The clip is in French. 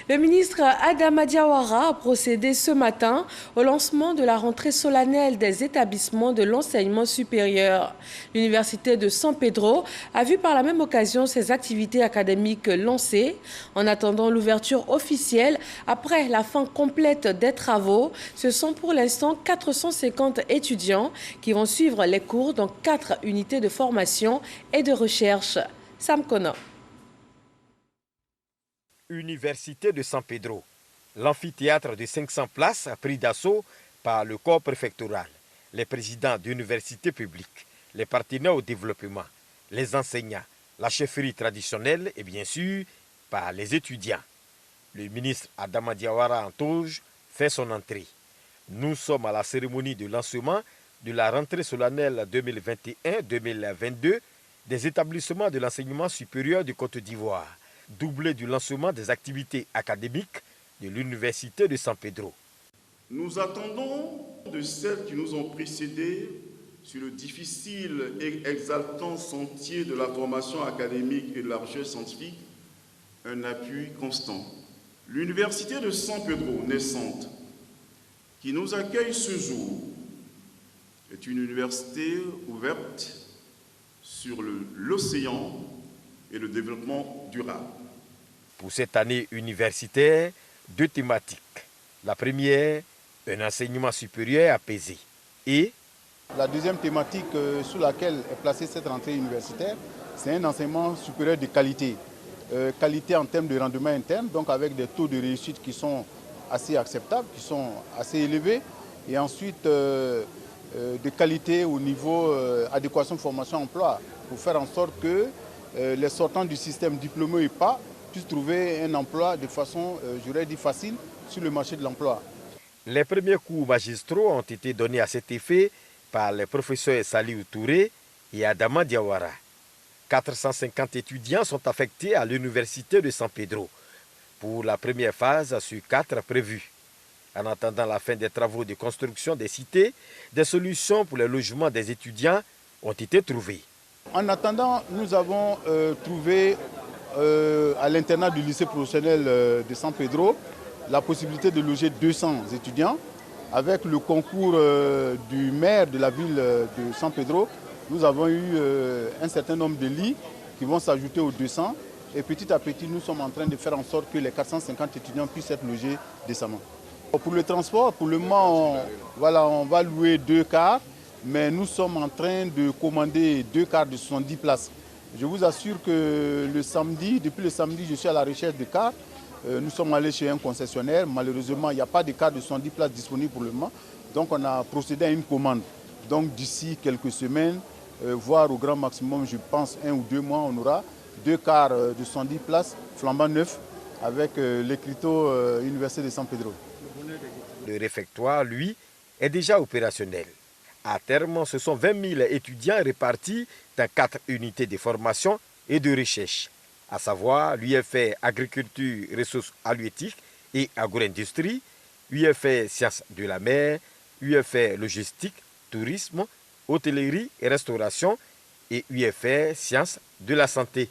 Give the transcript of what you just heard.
Le ministre Adama Diawara a procédé ce matin au lancement de la rentrée solennelle des établissements de l'enseignement supérieur. L'université de San Pedro a vu par la même occasion ses activités académiques lancées. En attendant l'ouverture officielle, après la fin complète des travaux, ce sont pour l'instant 450 étudiants qui vont suivre les cours dans 4 unités de formation et de recherche. Sam Kono. Université de San Pedro. L'amphithéâtre de 500 places pris d'assaut par le corps préfectoral, les présidents d'universités publiques, les partenaires au développement, les enseignants, la chefferie traditionnelle et bien sûr par les étudiants. Le ministre Adama Diawara en toge fait son entrée. Nous sommes à la cérémonie de lancement de la rentrée solennelle 2021-2022 des établissements de l'enseignement supérieur du Côte d'Ivoire, doublé du lancement des activités académiques de l'Université de San Pedro. Nous attendons de celles qui nous ont précédés sur le difficile et exaltant sentier de la formation académique et de la recherche scientifique un appui constant. L'Université de San Pedro, naissante, qui nous accueille ce jour, est une université ouverte sur l'océan et le développement durable. Pour cette année universitaire, 2 thématiques. La première, un enseignement supérieur apaisé. Et la deuxième thématique sur laquelle est placée cette rentrée universitaire, c'est un enseignement supérieur de qualité. Qualité en termes de rendement interne, donc avec des taux de réussite qui sont assez acceptables, qui sont assez élevés. Et ensuite, de qualité au niveau adéquation formation-emploi, pour faire en sorte que les sortants du système diplômés et pas puissent trouver un emploi de façon, j'aurais dit, facile sur le marché de l'emploi. Les premiers cours magistraux ont été donnés à cet effet par les professeurs Saliou Touré et Adama Diawara. 450 étudiants sont affectés à l'université de San Pedro pour la première phase sur 4 prévues. En attendant la fin des travaux de construction des cités, des solutions pour le logement des étudiants ont été trouvées. En attendant, nous avons trouvé à l'internat du lycée professionnel de San Pedro la possibilité de loger 200 étudiants. Avec le concours du maire de la ville de San Pedro, nous avons eu un certain nombre de lits qui vont s'ajouter aux 200. Et petit à petit, nous sommes en train de faire en sorte que les 450 étudiants puissent être logés décemment. Pour le transport, pour le moment, on va louer 2 cars, mais nous sommes en train de commander 2 cars de 70 places. Je vous assure que le samedi, depuis le samedi, je suis à la recherche de cars. Nous sommes allés chez un concessionnaire. Malheureusement, il n'y a pas de cars de 70 places disponibles pour le moment. Donc on a procédé à une commande. Donc d'ici quelques semaines, voire au grand maximum, je pense 1 ou 2 mois, on aura 2 cars de 70 places, flambant neufs, avec l'écriteau Université de San Pedro. Le réfectoire, lui, est déjà opérationnel. À terme, ce sont 20 000 étudiants répartis dans 4 unités de formation et de recherche, à savoir l'UFR Agriculture, Ressources halieutiques et Agro-industrie, UFR Sciences de la mer, UFR Logistique, Tourisme, Hôtellerie et Restauration et UFR Sciences de la santé.